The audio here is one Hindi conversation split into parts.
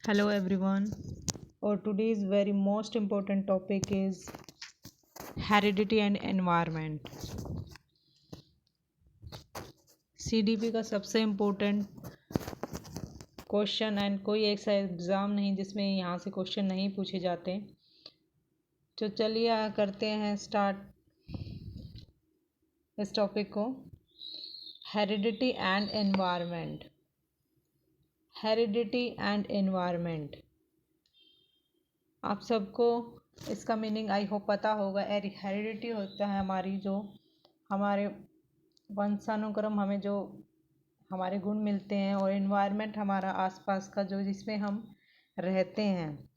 Hello everyone. Our today's very most important topic is heredity and environment. CDP का सबसे इम्पोर्टेंट क्वेश्चन एंड कोई ऐसा एग्ज़ाम नहीं जिसमें यहाँ से क्वेश्चन नहीं पूछे जाते। तो चलिए करते हैं स्टार्ट इस टॉपिक को। Heredity and environment. Heredity and environment आप सबको इसका मीनिंग आई होप पता होगा। हेरिडिटी होता है हमारी जो हमारे वंशानुक्रम हमें जो हमारे गुण मिलते हैं, और एनवायरनमेंट हमारा आसपास का जो जिसमें हम रहते हैं।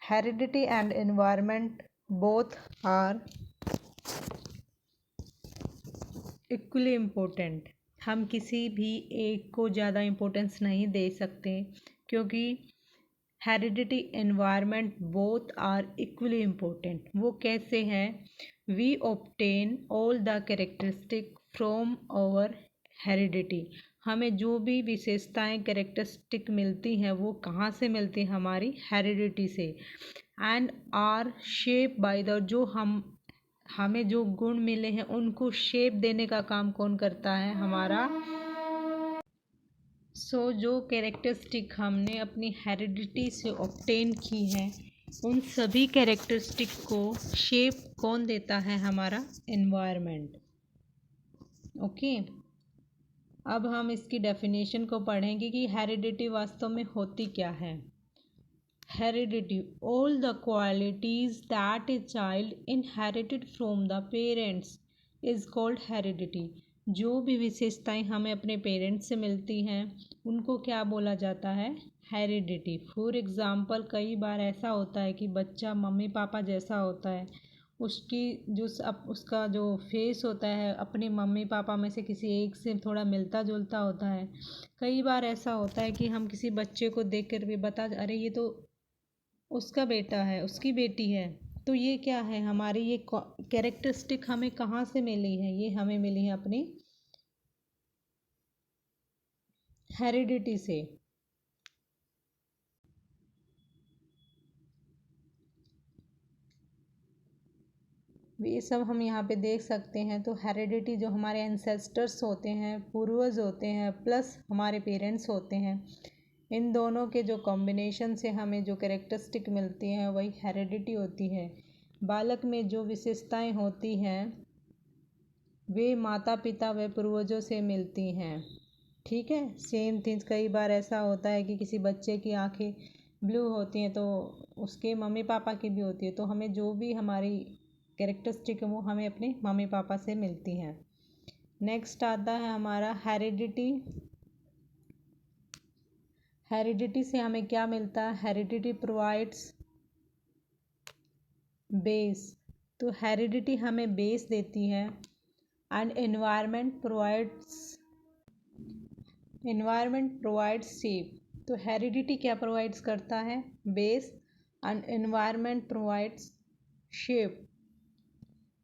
Heredity and environment both are equally important. हम किसी भी एक को ज़्यादा इम्पोर्टेंस नहीं दे सकते, क्योंकि heredity environment both are equally important. वो कैसे हैं? We obtain all the characteristic from our heredity. हमें जो भी विशेषताएं कैरेक्टरिस्टिक मिलती हैं वो कहाँ से मिलती हैं? हमारी हेरिडिटी से। And are shape by the जो हमें जो गुण मिले हैं उनको शेप देने का काम कौन करता है? हमारा। जो कैरेक्टरिस्टिक हमने अपनी हेरिडिटी से ऑब्टेन की हैं उन सभी कैरेक्टरिस्टिक को शेप कौन देता है? हमारा एनवायरनमेंट। ओके, अब हम इसकी डेफिनेशन को पढ़ेंगे कि हेरिडिटी वास्तव में होती क्या है। Heredity all the qualities that a child inherited from the parents is called heredity. जो भी विशेषताएं हमें अपने पेरेंट्स से मिलती हैं उनको क्या बोला जाता है? हेरिडिटी। फॉर एग्ज़ाम्पल, कई बार ऐसा होता है कि बच्चा मम्मी पापा जैसा होता है, उसकी जो उसका जो फेस होता है अपने मम्मी पापा में से किसी एक से थोड़ा मिलता जुलता होता है। कई बार ऐसा होता है कि हम किसी बच्चे को देख कर भी बता, अरे ये तो उसका बेटा है, उसकी बेटी है। तो ये क्या है? हमारी ये कैरेक्टरिस्टिक हमें कहाँ से मिली है? ये हमें मिली है अपनी हेरिडिटी से। ये सब हम यहाँ पे देख सकते हैं। तो हेरिडिटी जो हमारे एंसेस्टर्स होते हैं, पूर्वज होते हैं, प्लस हमारे पेरेंट्स होते हैं, इन दोनों के जो कॉम्बिनेशन से हमें जो कैरेक्टरिस्टिक मिलती हैं वही हेरिडिटी होती है। बालक में जो विशेषताएं होती हैं वे माता पिता व पूर्वजों से मिलती हैं। ठीक है, सेम थिंग्स। कई बार ऐसा होता है कि किसी बच्चे की आंखें ब्लू होती हैं तो उसके मम्मी पापा की भी होती है। तो हमें जो भी हमारी कैरेक्टरिस्टिक है वो हमें अपने मम्मी पापा से मिलती हैं। नेक्स्ट आता है हमारा हेरिडिटी। हेरिडिटी से हमें क्या मिलता है? Heredity provides base. तो हेरिडिटी हमें बेस देती है एंड एनवायरनमेंट प्रोवाइड्स शेप। तो हेरिडिटी क्या प्रोवाइड्स करता है? Base. And environment provides shape.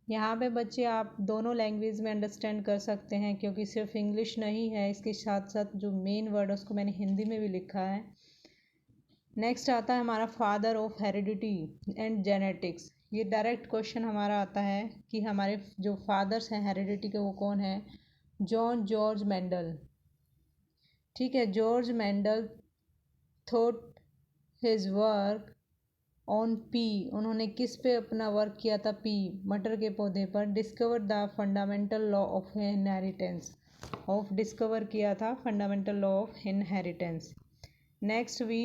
यहाँ पे बच्चे आप दोनों लैंग्वेज में अंडरस्टैंड कर सकते हैं, क्योंकि सिर्फ इंग्लिश नहीं है, इसके साथ साथ जो मेन वर्ड है उसको मैंने हिंदी में भी लिखा है। नेक्स्ट आता है हमारा father of heredity and genetics. ये डायरेक्ट क्वेश्चन हमारा आता है कि हमारे जो फादर्स हैं हेरिडिटी के वो कौन है? John George Mendel. ठीक है, George Mendel thought his work on P. उन्होंने किस पे अपना वर्क किया था? पी, मटर के पौधे पर। Discover the fundamental law of inheritance. Discover किया था fundamental law of inheritance. Next we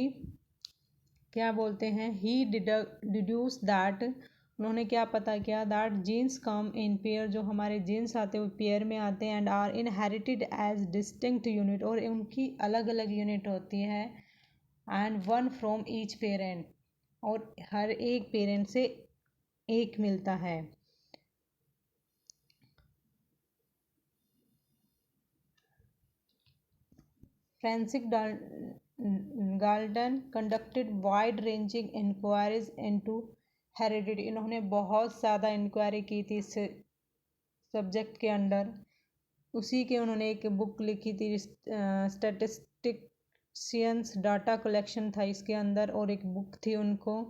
क्या बोलते हैं? He deduce that. उन्होंने क्या पता किया? That genes come in pair. जो हमारे जीन्स आते हैं वो पेयर में आते हैं। And are inherited as distinct unit, और उनकी अलग अलग यूनिट होती है। And one from each parent, और हर एक पेरेंट से एक मिलता है। Francis Galton conducted wide ranging inquiries into heredity. इन्होंने बहुत ज़्यादा इंक्वायरी की थी इस सब्जेक्ट के अंडर। उसी के उन्होंने एक बुक लिखी थी, स्टैटिस्टिक सियंस डाटा कलेक्शन था इसके अंदर, और एक बुक थी, उनको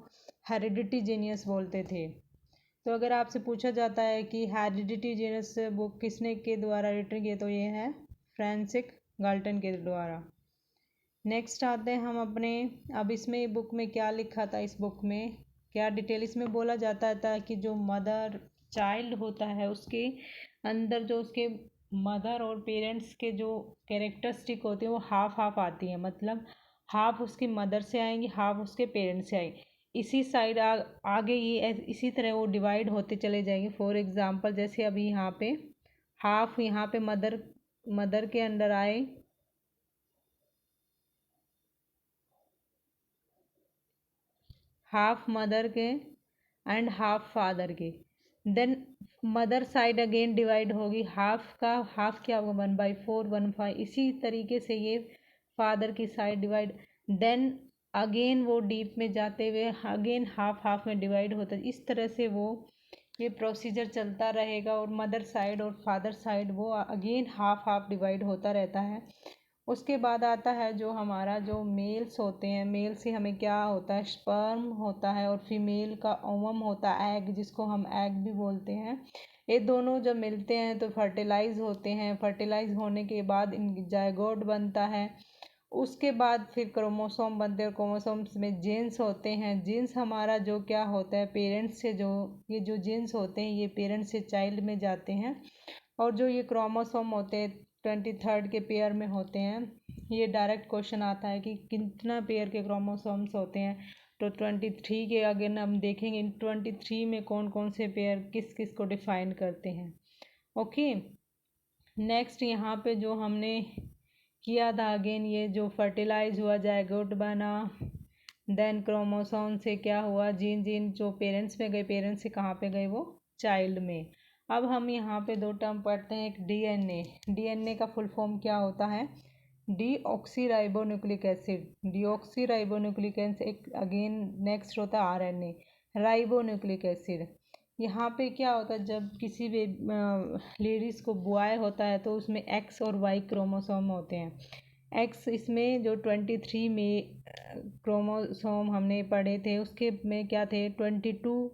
हेरिडिटी जीनियस बोलते थे। तो अगर आपसे पूछा जाता है कि हेरिडिटी जीनियस बुक किसने के द्वारा रिटन की, तो ये है फ्रांसिस गाल्टन के द्वारा। नेक्स्ट आते हैं हम अपने, अब इसमें बुक में क्या लिखा था, इस बुक में क्या डिटेल इसमें बोला जाता था कि जो मदर चाइल्ड होता है उसके अंदर जो उसके मदर और पेरेंट्स के जो कैरेक्टरिस्टिक होते हैं वो हाफ हाफ आती हैं, मतलब हाफ उसकी मदर से आएंगी, हाफ उसके पेरेंट्स से आएंगी। इसी साइड आगे ये इसी तरह वो डिवाइड होते चले जाएंगे। फॉर एग्जांपल जैसे अभी यहाँ पे हाफ यहाँ पे मदर के अंडर आए, हाफ मदर के एंड हाफ फादर के, then mother side again divide होगी, हाफ का हाफ क्या होगा 1/4 1/5, इसी तरीके से ये फादर की साइड डिवाइड, देन अगेन वो डीप में जाते हुए अगेन हाफ हाफ में डिवाइड होता है। इस तरह से वो ये प्रोसीजर चलता रहेगा, और मदर साइड और फादर साइड वो अगेन हाफ हाफ डिवाइड होता रहता है। उसके बाद आता है जो हमारा जो मेल्स होते हैं, मेल से हमें क्या होता है, स्पर्म होता है, और फीमेल का ओवम होता है, एग, जिसको हम एग भी बोलते हैं। ये दोनों जब मिलते हैं तो फर्टिलाइज होते हैं, फर्टिलाइज होने के बाद इन जायगोट बनता है। उसके बाद फिर क्रोमोसोम बनते हैं, और क्रोमोसोम्स में जीन्स होते हैं। जीन्स हमारा जो क्या होता है, पेरेंट्स से जो ये जो जीन्स होते हैं ये पेरेंट्स से चाइल्ड में जाते हैं, और जो ये क्रोमोसोम होते हैं 23rd के पेयर में होते हैं। ये डायरेक्ट क्वेश्चन आता है कि कितना पेयर के क्रोमोसोम्स होते हैं, तो 23 के अगेन हम देखेंगे इन 23 में कौन कौन से पेयर किस किस को डिफाइन करते हैं। ओके, नेक्स्ट यहाँ पे जो हमने किया था, अगेन ये जो फर्टिलाइज हुआ, जायगोट बना, देन क्रोमोसोम से क्या हुआ, जीन जीन जो पेरेंट्स में गए, पेरेंट्स से कहाँ पे गए, वो चाइल्ड में। अब हम यहाँ पे दो टर्म पढ़ते हैं, एक डीएनए। डीएनए का फुल फॉर्म क्या होता है, डीऑक्सीराइबोन्यूक्लिक एसिड। डीऑक्सीराइबोन्यूक्लिक एसिड, एक अगेन नेक्स्ट होता है आरएनए, राइबोन्यूक्लिक एसिड। यहाँ पे क्या होता है, जब किसी भी लेडीज़ को बॉय होता है तो उसमें एक्स और वाई क्रोमोसोम होते हैं। एक्स इसमें जो 23 में क्रोमोसोम हमने पढ़े थे उसके में क्या थे 22,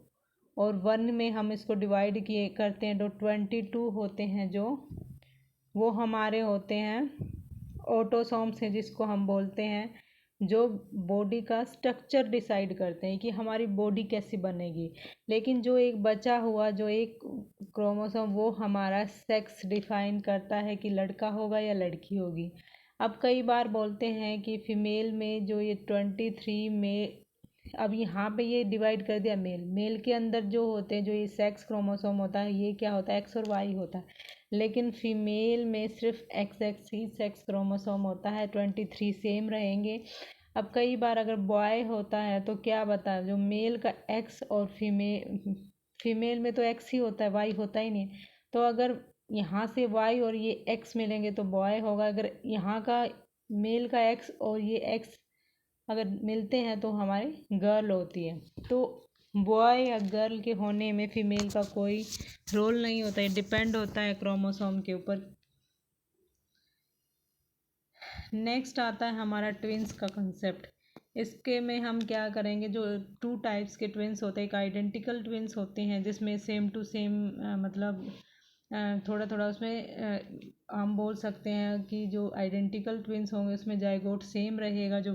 और 1 में हम इसको डिवाइड किए करते हैं तो 22 होते हैं, जो वो हमारे होते हैं ऑटोसोम्स हैं, जिसको हम बोलते हैं जो बॉडी का स्ट्रक्चर डिसाइड करते हैं कि हमारी बॉडी कैसी बनेगी। लेकिन जो एक बचा हुआ जो एक क्रोमोसोम वो हमारा सेक्स डिफाइन करता है कि लड़का होगा या लड़की होगी। अब कई बार बोलते हैं कि फीमेल में जो ये 23 में, अब यहाँ पे ये डिवाइड कर दिया मेल, मेल के अंदर जो होते हैं जो ये सेक्स क्रोमोसोम होता है ये क्या होता है, एक्स और वाई होता है, लेकिन फीमेल में सिर्फ एक्स एक्स ही सेक्स क्रोमोसोम होता है, 23 सेम रहेंगे। अब कई बार अगर बॉय होता है तो क्या बता, जो मेल का एक्स और फीमेल में तो एक्स ही होता है, वाई होता ही नहीं। तो अगर यहाँ से वाई और ये एक्स मिलेंगे तो बॉय होगा, अगर यहाँ का मेल का एक्स और ये एक्स अगर मिलते हैं तो हमारी गर्ल होती है। तो बॉय या गर्ल के होने में फीमेल का कोई रोल नहीं होता है, डिपेंड होता है क्रोमोसोम के ऊपर। नेक्स्ट आता है हमारा ट्विंस का कंसेप्ट। इसके में हम क्या करेंगे, जो 2 टाइप्स के ट्विंस होते हैं, एक आइडेंटिकल ट्विंस होते हैं जिसमें सेम टू सेम मतलब थोड़ा थोड़ा उसमें हम बोल सकते हैं कि जो आइडेंटिकल ट्विंस होंगे उसमें जाइगोट सेम रहेगा, जो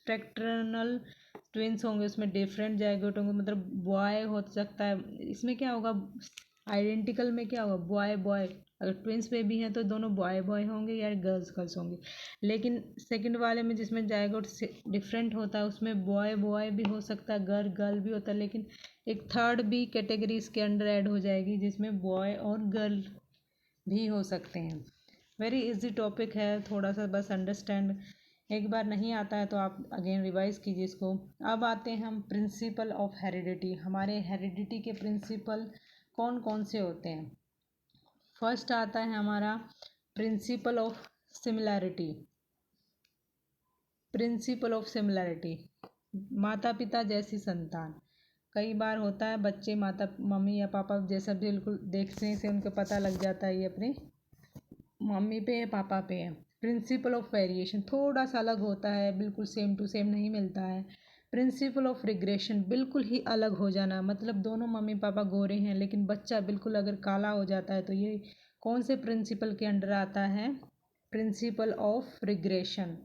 फ्रैक्टर्नल ट्विंस होंगे उसमें डिफरेंट जाइगोट होंगे, मतलब बॉय हो सकता है। इसमें क्या होगा, आइडेंटिकल में क्या होगा, बॉय बॉय, अगर ट्विंस बेबी हैं तो दोनों बॉय बॉय होंगे या गर्ल्स गर्ल्स होंगे। लेकिन सेकंड वाले में जिसमें जाइगोट डिफरेंट होता है उसमें बॉय बॉय भी हो सकता है, गर्ल गर्ल भी होता है, लेकिन एक थर्ड भी कैटेगरी इसके अंडर ऐड हो जाएगी जिसमें बॉय और गर्ल भी हो सकते हैं। वेरी इजी टॉपिक है, थोड़ा सा बस अंडरस्टैंड, एक बार नहीं आता है तो आप अगेन रिवाइज कीजिए इसको। अब आते हैं हम प्रिंसिपल ऑफ हेरिडिटी। हमारे हेरिडिटी के प्रिंसिपल कौन कौन से होते हैं। फर्स्ट आता है हमारा principle of similarity. Principle of similarity, माता पिता जैसी संतान। कई बार होता है बच्चे माता मम्मी या पापा जैसा बिल्कुल देखने से उनको पता लग जाता है ये अपने मम्मी पे या पापा पे है। प्रिंसिपल ऑफ वेरिएशन थोड़ा सा अलग होता है, बिल्कुल सेम टू सेम नहीं मिलता है। प्रिंसिपल ऑफ रिग्रेशन बिल्कुल ही अलग हो जाना, मतलब दोनों मम्मी पापा गोरे हैं लेकिन बच्चा बिल्कुल अगर काला हो जाता है तो ये कौन से प्रिंसिपल के अंडर आता है? Principle of regression.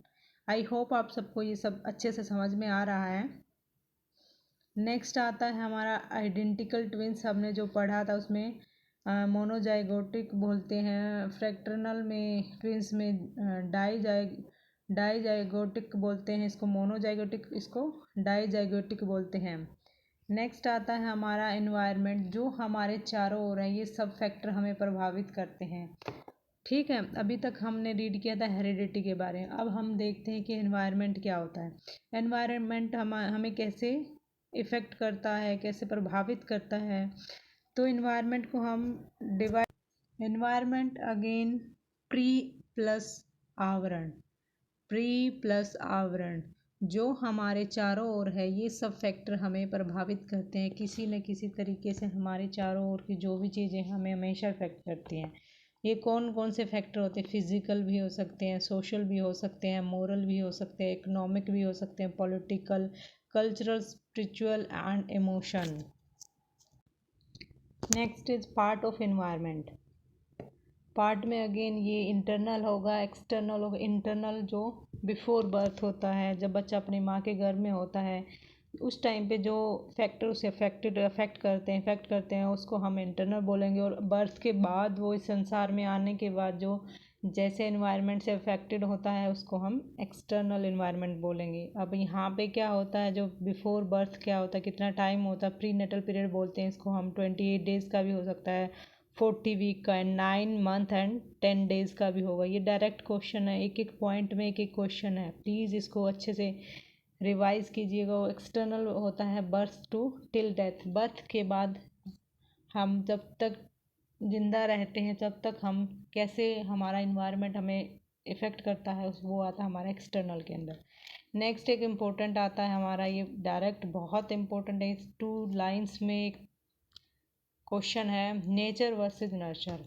I hope आप सबको ये सब अच्छे से समझ में आ रहा है। नेक्स्ट आता है हमारा आइडेंटिकल ट्विंस, हमने जो पढ़ा था उसमें मोनोजाइगोटिक बोलते हैं, फ्रैक्टर्नल में ट्विंस में डाईजाइगोटिक बोलते हैं, इसको मोनोजाइगोटिक, इसको डाईजाइगोटिक बोलते हैं। नेक्स्ट आता है हमारा एनवायरनमेंट, जो हमारे चारों ओर है ये सब फैक्टर हमें प्रभावित करते हैं। ठीक है, अभी तक हमने रीड किया था हेरिडिटी के बारे में। अब हम देखते हैं कि एनवायरनमेंट क्या होता है। एनवायरनमेंट हमें कैसे इफ़ेक्ट करता है, कैसे प्रभावित करता है। तो इन्वायरमेंट को हम divide, environment again pre plus आवरण, प्री प्लस आवरण, जो हमारे चारों ओर है ये सब फैक्टर हमें प्रभावित करते हैं किसी न किसी तरीके से। हमारे चारों ओर की जो भी चीज़ें हमें हमेशा इफेक्ट करती हैं। ये कौन कौन से फैक्टर होते हैं? फिजिकल भी हो सकते हैं, सोशल भी हो सकते हैं, मोरल भी हो सकते हैं, इकोनॉमिक भी हो सकते हैं, political, cultural, spiritual and emotion. Next is part of environment. Part में अगेन ये इंटरनल होगा, एक्सटर्नल होगा। इंटरनल जो बिफोर बर्थ होता है, जब बच्चा अपनी माँ के गर्भ में होता है उस टाइम पे जो फैक्टर उसे अफेक्ट करते हैं उसको हम इंटरनल बोलेंगे। और बर्थ के बाद वो इस संसार में आने के बाद जो जैसे एनवायरनमेंट से अफेक्टेड होता है उसको हम एक्सटर्नल एनवायरनमेंट बोलेंगे। अब यहाँ पे क्या होता है, जो बिफोर बर्थ क्या होता है, कितना टाइम होता है, प्री नेटल पीरियड बोलते हैं इसको हम। 28 डेज़ का भी हो सकता है, 40 वीक का, एंड 9 मंथ एंड 10 डेज़ का भी होगा। ये डायरेक्ट क्वेश्चन है, एक एक पॉइंट में एक एक क्वेश्चन है, प्लीज़ इसको अच्छे से रिवाइज कीजिएगा। एक्सटर्नल होता है birth to till death, birth के बाद हम जब तक जिंदा रहते हैं तब तक हम कैसे हमारा इन्वायरमेंट हमें इफ़ेक्ट करता है, वो आता है हमारा एक्सटर्नल के अंदर। नेक्स्ट एक इम्पोर्टेंट आता है हमारा, ये डायरेक्ट बहुत इम्पोर्टेंट है, इस 2 लाइन्स में एक क्वेश्चन है, नेचर वर्सेस नर्चर।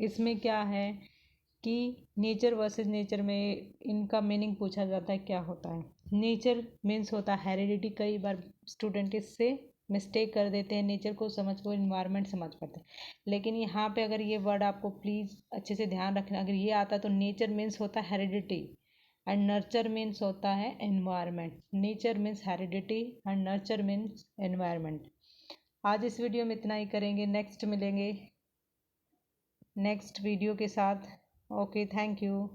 इसमें क्या है कि नेचर वर्सेस नेचर में इनका मीनिंग पूछा जाता है क्या होता है। नेचर मीन्स होता है हेरिडिटी। कई बार स्टूडेंट इससे मिस्टेक कर देते हैं, नेचर को समझ को इन्वायरमेंट समझ पाते हैं। लेकिन यहाँ पे अगर ये वर्ड आपको प्लीज़ अच्छे से ध्यान रखना, अगर ये आता तो नेचर मीन्स होता है हेरिडिटी एंड नर्चर मीन्स होता है environment. Nature means heredity and nurture means environment. आज इस वीडियो में इतना ही करेंगे, नेक्स्ट मिलेंगे नेक्स्ट वीडियो के साथ। Okay, thank you.